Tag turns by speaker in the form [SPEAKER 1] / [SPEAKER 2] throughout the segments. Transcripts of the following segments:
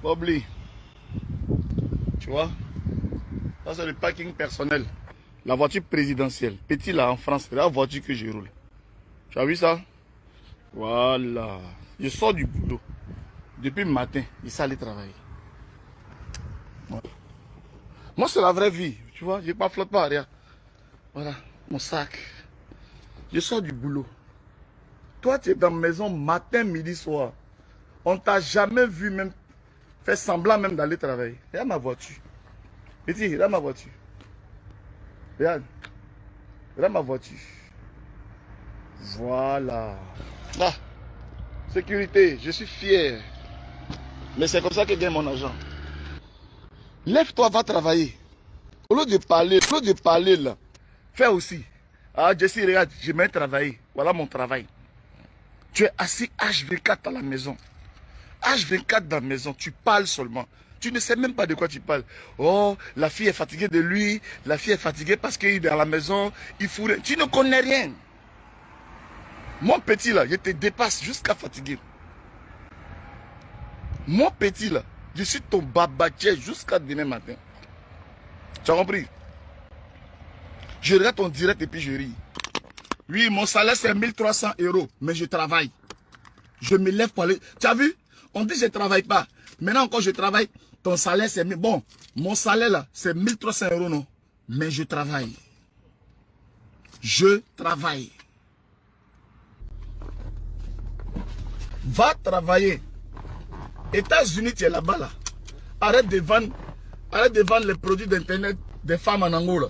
[SPEAKER 1] Oublie. Tu vois? Ça, c'est le parking personnel. La voiture présidentielle. Petit là en France, c'est la voiture que je roule. Tu as vu ça? Voilà. Je sors du boulot. Depuis le matin, je suis allé travailler. Voilà. Moi, c'est la vraie vie. Tu vois, je ne flotte pas, rien. Voilà, mon sac. Je sors du boulot. Toi, tu es dans la maison matin, midi, soir. On ne t'a jamais vu même faire semblant même d'aller travailler. Regarde ma voiture. Petit, regarde ma voiture. Regarde. Regarde ma voiture. Voilà. Ah, sécurité, je suis fier. Mais c'est comme ça que gagne mon argent. Lève-toi, va travailler. Au lieu de parler là, fais aussi. Ah, Jesse, regarde, je vais travailler. Voilà mon travail. Tu es assis H24 à la maison. H24 dans la maison, tu parles seulement. Tu ne sais même pas de quoi tu parles. Oh, la fille est fatiguée de lui. La fille est fatiguée parce qu'il est à la maison. Il fout. Tu ne connais rien. Mon petit là, je te dépasse jusqu'à fatiguer. Mon petit là, je suis ton babatier jusqu'à demain matin. Tu as compris? Je regarde ton direct et puis je ris. Oui, mon salaire c'est 1300 €, mais je travaille. Je me lève pour aller. Tu as vu? On dit que je ne travaille pas. Maintenant encore je travaille. Ton salaire c'est... Bon, mon salaire là, c'est 1300 € non. Mais je travaille. Je travaille. Va travailler. États-Unis, tu es là-bas là. Arrête de vendre les produits d'internet des femmes en Angola.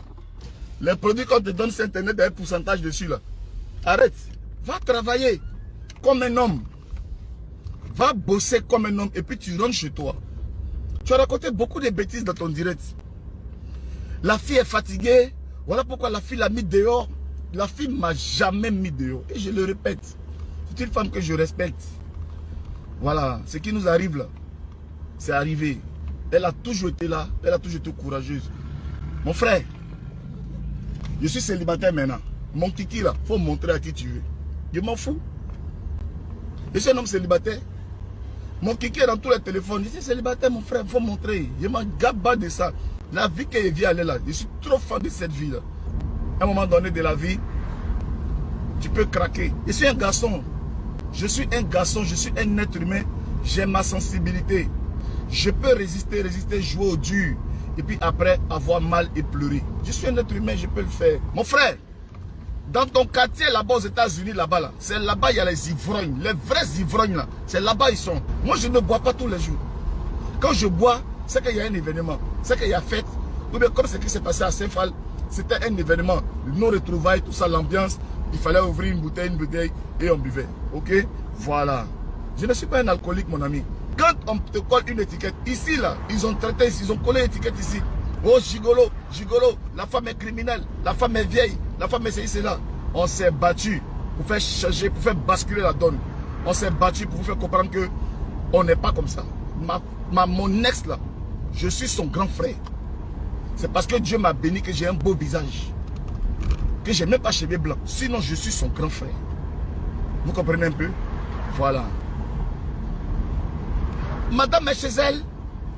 [SPEAKER 1] Les produits qu'on te donne sur internet, il y a un pourcentage dessus là. Arrête. Va travailler comme un homme. Va bosser comme un homme et puis tu rentres chez toi. Tu as raconté beaucoup de bêtises dans ton direct. La fille est fatiguée. Voilà pourquoi la fille l'a mis dehors. La fille ne m'a jamais mis dehors. Et je le répète. C'est une femme que je respecte. Voilà. Ce qui nous arrive là, c'est arrivé. Elle a toujours été là. Elle a toujours été courageuse. Mon frère, je suis célibataire maintenant. Mon kiki là, il faut montrer à qui tu veux. Je m'en fous. Je suis un homme célibataire. Mon kiki est dans tous les téléphones. Je suis célibataire, mon frère, il faut montrer. Je m'en gabe de ça. La vie que je vis, elle est là. Je suis trop fan de cette vie là. À un moment donné de la vie, tu peux craquer. Je suis un garçon. Je suis un garçon, je suis un être humain. J'ai ma sensibilité. Je peux résister, jouer au dur. Et puis après, avoir mal et pleurer. Je suis un être humain, je peux le faire. Mon frère, dans ton quartier là-bas aux États-Unis, là-bas, là, c'est là-bas il y a les ivrognes. Les vrais ivrognes là, c'est là-bas ils sont. Moi je ne bois pas tous les jours. Quand je bois, c'est qu'il y a un événement. C'est qu'il y a fête. Ou bien comme ce qui s'est passé à Saint-Phal, c'était un événement. Nos retrouvailles, tout ça, l'ambiance. Il fallait ouvrir une bouteille et on buvait. Ok? Voilà. Je ne suis pas un alcoolique, mon ami. Quand on te colle une étiquette, ici là, ils ont traité ici, ils ont collé l'étiquette ici. Oh, gigolo, gigolo, la femme est criminelle, la femme est vieille, la femme est c'est là. On s'est battu pour faire changer, pour faire basculer la donne. On s'est battu pour vous faire comprendre que on n'est pas comme ça. Mon ex là, je suis son grand frère. C'est parce que Dieu m'a béni que j'ai un beau visage. Que j'ai même pas cheveux blancs. Sinon, je suis son grand frère. Vous comprenez un peu? Voilà. Madame est chez elle.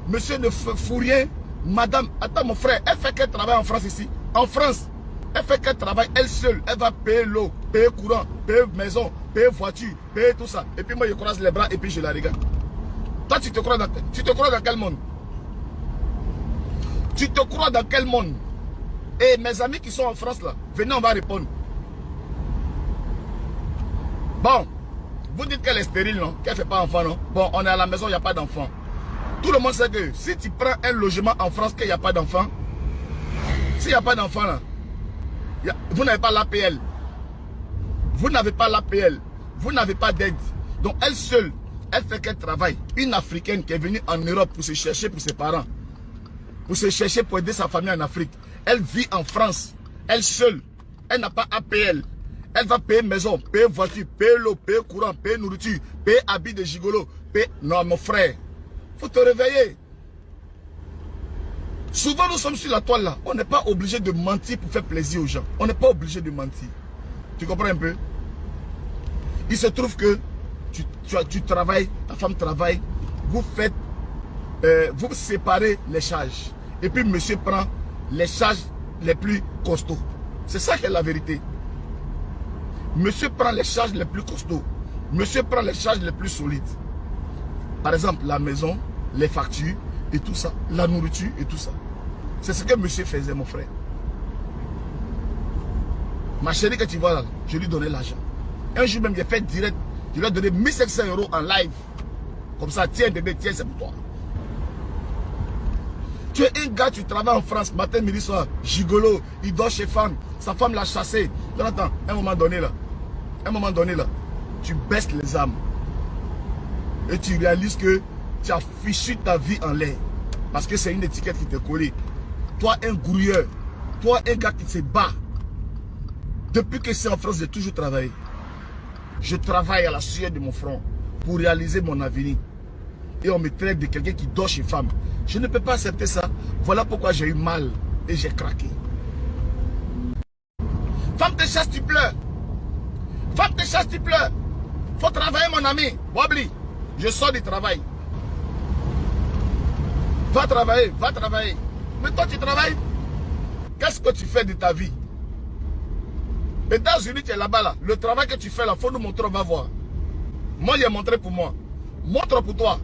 [SPEAKER 1] Monsieur ne fout rien. Madame, attends mon frère, elle fait quel travail en France ici? En France, elle fait quel travail? Elle seule, elle va payer l'eau, payer courant, payer maison, payer voiture, payer tout ça. Et puis moi, je croise les bras et puis je la regarde. Toi, tu te crois dans quel monde? Tu te crois dans quel monde? Et mes amis qui sont en France là, venez, on va répondre. Bon, vous dites qu'elle est stérile, non? Qu'elle ne fait pas enfant, non? Bon, on est à la maison, il n'y a pas d'enfant. Tout le monde sait que si tu prends un logement en France qu'il n'y a pas d'enfant, s'il n'y a pas d'enfant là, vous n'avez pas l'APL. Vous n'avez pas l'APL. Vous n'avez pas d'aide. Donc elle seule, elle fait quel travail? Une Africaine qui est venue en Europe pour se chercher pour ses parents. Pour se chercher pour aider sa famille en Afrique. Elle vit en France. Elle seule. Elle n'a pas APL. Elle va payer maison, payer voiture, payer l'eau, payer courant, payer nourriture, payer habits de gigolo. Payer... Non, mon frère. Faut te réveiller. Souvent, nous sommes sur la toile là. On n'est pas obligé de mentir pour faire plaisir aux gens. On n'est pas obligé de mentir. Tu comprends un peu? Il se trouve que tu travailles, ta femme travaille. Vous faites vous séparez les charges. Et puis monsieur prend les charges les plus costauds. C'est ça qui est la vérité. Monsieur prend les charges les plus costauds. Monsieur prend les charges les plus solides. Par exemple, la maison, les factures et tout ça. La nourriture et tout ça. C'est ce que monsieur faisait, mon frère. Ma chérie que tu vois là, je lui donnais l'argent. Un jour même, j'ai fait direct. Je lui ai donné 1500 € en live. Comme ça, tiens bébé, tiens, c'est pour toi. Tu es un gars, tu travailles en France, matin, midi, soir, gigolo, il dort chez femme, sa femme l'a chassé. Attends, un moment donné là, tu baisses les âmes. Et tu réalises que tu as fichu ta vie en l'air. Parce que c'est une étiquette qui t'est collée. Toi, un grouilleur, toi, un gars qui se bat. Depuis que c'est en France, j'ai toujours travaillé. Je travaille à la sueur de mon front pour réaliser mon avenir. Et on me traite de quelqu'un qui dort chez femme. Je ne peux pas accepter ça. Voilà pourquoi j'ai eu mal et j'ai craqué. Femme te chasse, tu pleures. Femme te chasse, tu pleures. Faut travailler, mon ami. Wabli, je sors du travail. Va travailler, va travailler. Mais toi, tu travailles. Qu'est-ce que tu fais de ta vie? Les États-Unis, tu es là-bas, là. Le travail que tu fais, là, faut nous montrer, on va voir. Moi, j'ai montré pour moi. Montre pour toi.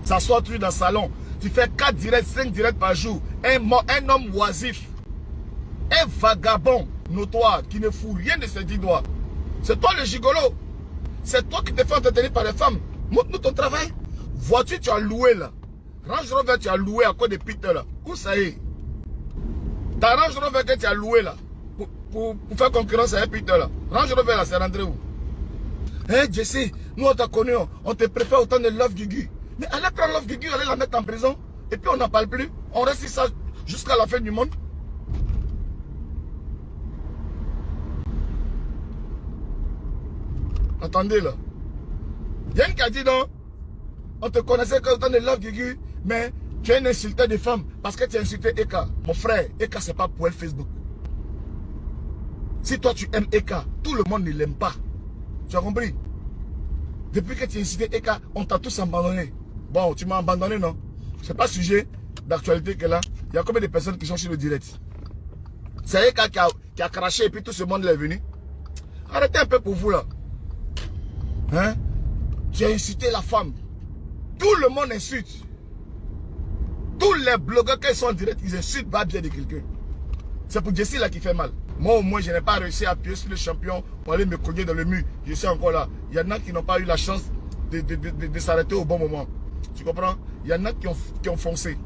[SPEAKER 1] S'assois toujours dans le salon. Tu fais 4 directs, 5 directs par jour. Un homme oisif. Un vagabond notoire qui ne fout rien de ses 10 doigts. C'est toi le gigolo. C'est toi qui te fais entretenir par les femmes. Montre-nous ton travail. Voiture, tu as loué là. Range Rover, tu as loué à cause de Peter là. Où ça est? Ta Range Rover que tu as loué là. Pour faire concurrence à un Peter là. Range Rover là, c'est rentré où? Hey Jesse, nous on t'a connu, on te préfère autant de Love Guigui. Mais allez prendre Love Guigui, allez la mettre en prison. Et puis on n'en parle plus. On reste ça jusqu'à la fin du monde. Attendez là. Yann qui a dit non. On te connaissait comme autant de Love Guigui. Mais tu es un insulteur de femmes. Parce que tu as insulté Eka. Mon frère, Eka c'est pas pour elle Facebook. Si toi tu aimes Eka, tout le monde ne l'aime pas. Tu as compris? Depuis que tu as incité Eka, on t'a tous abandonné. Bon, tu m'as abandonné, non? C'est pas sujet d'actualité que là. Il y a combien de personnes qui sont sur le direct? C'est Eka qui a craché et puis tout ce monde est venu. Arrêtez un peu pour vous là. Hein? Tu as incité la femme. Tout le monde insulte. Tous les blogueurs qui sont en direct, ils insultent pas bien de quelqu'un. C'est pour Jessie là qui fait mal. Moi au moins je n'ai pas réussi à appuyer sur le champion pour aller me cogner dans le mur. Je suis encore là. Il y en a qui n'ont pas eu la chance de s'arrêter au bon moment. Tu comprends? Il y en a qui ont foncé.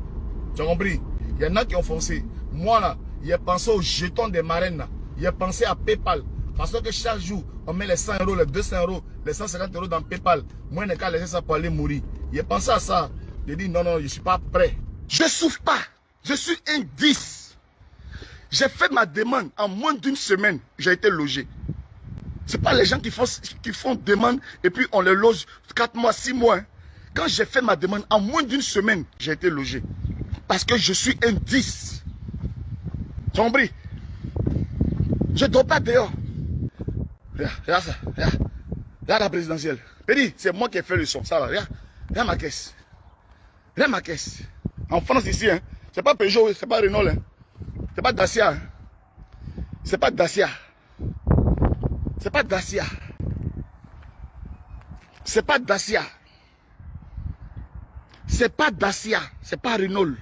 [SPEAKER 1] Tu as compris? Il y en a qui ont foncé. Moi là, j'ai pensé aux jetons des marraines là. J'ai pensé à PayPal. Parce que chaque jour, on met les 100 €, les 200 €, les 150 € dans PayPal. Moi, je n'ai qu'à laisser ça pour aller mourir. J'ai pensé à ça. J'ai dit non, non, je ne suis pas prêt. Je ne souffre pas. Je suis un 10. J'ai fait ma demande en moins d'une semaine. J'ai été logé. Ce n'est pas les gens qui font demande et puis on les loge 4 mois, 6 mois. Hein. Quand j'ai fait ma demande en moins d'une semaine, j'ai été logé. Parce que je suis un 10. Tu as compris? Je ne dors pas dehors. Regarde ça. Regarde la présidentielle. Pédi, c'est moi qui ai fait le son. Ça là, regarde ma caisse. Regarde ma caisse. En France ici, hein, c'est pas Peugeot, c'est pas Renault. Hein. C'est pas Dacia. Hein. C'est pas Dacia. C'est pas Dacia. C'est pas Dacia. C'est pas Dacia. C'est pas Renault.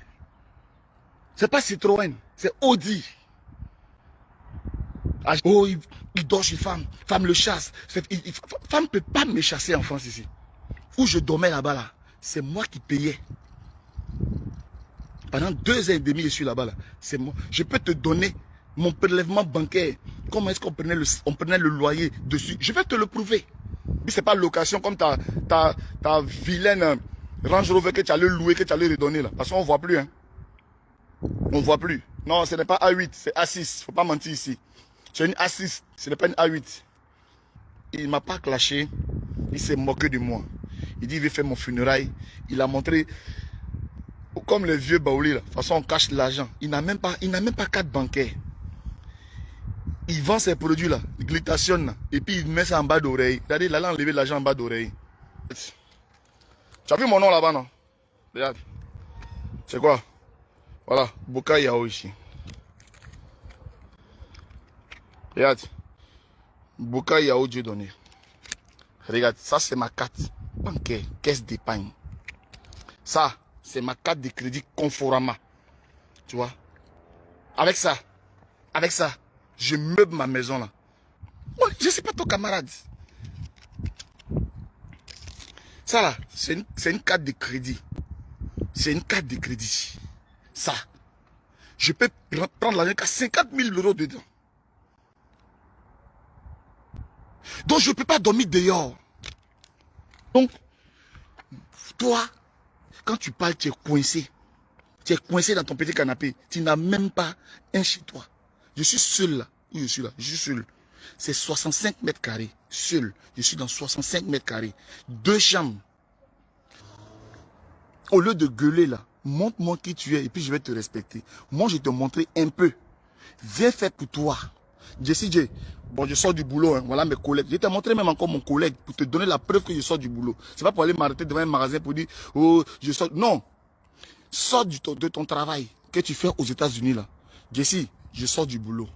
[SPEAKER 1] C'est pas Citroën. C'est Audi. Oh, il dort chez femme. Femme le chasse. Femme ne peut pas me chasser en France ici. Où je dormais là-bas, là, c'est moi qui payais. Pendant 2 ans et demi, je suis là-bas. Là. C'est moi. Je peux te donner mon prélèvement bancaire. Comment est-ce qu'on prenait le loyer dessus? Je vais te le prouver. Ce n'est pas location comme ta vilaine Range Rover que tu allais louer, que tu allais redonner. Là. Parce qu'on ne voit plus. Hein. On ne voit plus. Non, ce n'est pas A8, c'est A6. Il ne faut pas mentir ici. C'est une A6, ce n'est pas une A8. Il ne m'a pas clashé. Il s'est moqué de moi. Il dit, il veut faire mon funérail. Il a montré, comme les vieux Baouli, là. De toute façon, on cache l'argent. Il n'a même pas carte bancaire. Il vend ses produits, là, il glytation, là, et puis il met ça en bas d'oreille. Regardez, il a enlevé l'argent en bas d'oreille. Tu as vu mon nom là-bas, non? Regarde. C'est quoi? Voilà, Boka Yao ici. Regarde. Boka Yao Dieu donné. Regarde, ça c'est ma carte bancaire, caisse d'épargne. Ça, c'est ma carte de crédit Conforama. Tu vois? Avec ça, je meuble ma maison là. Moi, je ne suis pas ton camarade. Ça là, c'est une carte de crédit. C'est une carte de crédit. Ça, je peux prendre l'argent qu'à 50 000 € dedans. Donc, je ne peux pas dormir dehors. Donc, toi, quand tu parles, tu es coincé. Tu es coincé dans ton petit canapé. Tu n'as même pas un chez toi. Je suis seul là. Où je suis là? Je suis seul. C'est 65 mètres carrés. Seul. Je suis dans 65 mètres carrés. 2 chambres. Au lieu de gueuler là, montre-moi qui tu es et puis je vais te respecter. Moi, je vais te montrer un peu. Viens faire pour toi. Jessie J. Bon, je sors du boulot. Hein. Voilà mes collègues. Je vais te montrer même encore mon collègue pour te donner la preuve que je sors du boulot. C'est pas pour aller m'arrêter devant un magasin pour dire, oh, je sors. Non. Sors de ton travail que tu fais aux États-Unis là. Jessie, je sors du boulot.